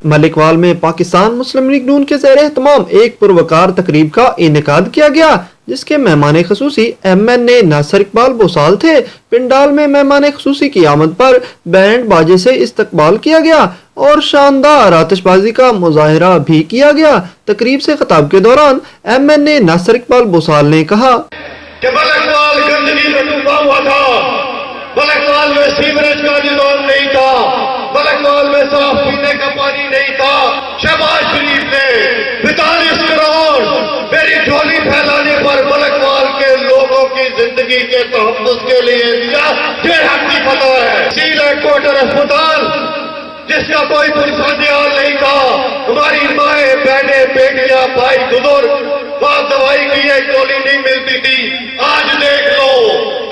मलिकवाल में पाकिस्तान मुस्लिम लीग नून के ज़ेर एहतमाम एक पुरवकार तकरीब का इनेकाद किया गया, जिसके मेहमान खसूसी MNA नासिर इकबाल बोसाल थे। पिंडाल में मेहमान खसूसी की आमद पर बैंड बाजे से इस्तकबाल किया गया और शानदार आतिशबाजी का मुजाहिरा भी किया गया। तकरीब से खिताब के दौरान MNA नासिर इकबाल बोसाल ने कहा कि मलिकवाल गंदगी में डूबा हुआ था, मलिकवाल में सीवरेज का निजाम नहीं था, मलिकवाल में साफ पीने का पानी नहीं था। शहबाज शरीफ ने 45 करोड़ मेरी झोली फैलाने पर मलिकवाल के लोगों की जिंदगी के तहफ्फुज़ के लिए दिया। ये हक़ी फतवा है। सील हेडक्वार्टर अस्पताल जिसका कोई पुरसादियाल नहीं था, हमारी माएँ बहनें बेटियां भाई बुजुर्ग वहां दवाई की एक गोली नहीं मिलती थी। आज देख लो,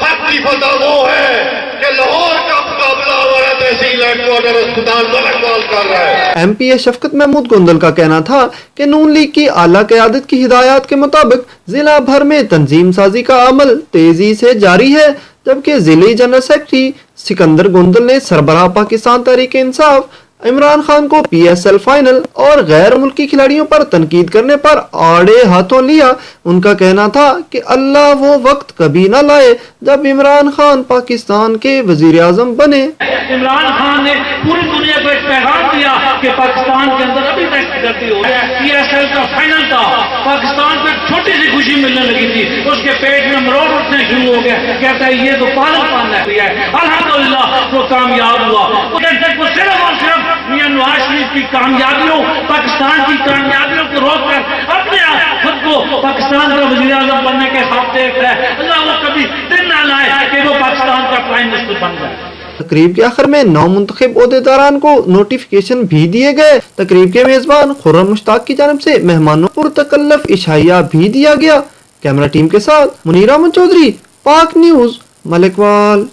हक की फतवा वो है कि लाहौर का मुकाबला हमारा तहसील हेडक्वार्टर अस्पताल मलिकवाल कर रहा है। MPA शफकत महमूद गोंदल का कहना था कि नून लीग की आला क़यादत की हिदायत के मुताबिक जिला भर में तंजीम साजी का अमल तेजी से जारी है, जबकि जिले जनरल सेक्रेटरी सिकंदर गोंदल ने सरबराह पाकिस्तान तहरीक इंसाफ इमरान खान को PSL फाइनल और गैर मुल्की खिलाड़ियों पर तनकीद करने पर आड़े हाथों लिया। उनका कहना था कि अल्लाह वो वक्त कभी न लाए जब इमरान खान पाकिस्तान के वजीर आजम बने। इमरान खान ने पूरी दुनिया को एक पैगाम दिया कि पाकिस्तान के अंदर अभी तक गलती हो गया। PSL का फाइनल था, पाकिस्तान को एक छोटी सी खुशी मिलने लगी थी, उसके पेट में मरोड़ उठने शुरू हो गया। कहता है ये तो पागलपन है। अल्हम्दुलिल्लाह वो कामयाब हुआ। वो सिर्फ और सिर्फ मियां नवाज शरीफ की कामयाबियों, पाकिस्तान की कामयाबियों को रोक कर अपने खुद को पाकिस्तान का वज़ीर आज़म बनने के ख्वाब देखता है। अल्लाह वो कभी दिन ना लाए कि वो पाकिस्तान का प्राइम मिनिस्टर बन जाए। तकरीब के आखिर में नौमुंतखब ओहदेदारान को नोटिफिकेशन भी दिए गए। तकरीब के मेजबान खुर्रम मुश्ताक की जानिब से मेहमानों को पुरतकल्लफ इशाइया भी दिया गया। कैमरा टीम के साथ मुनीर अहमद चौधरी, पाक न्यूज़, मलिकवाल।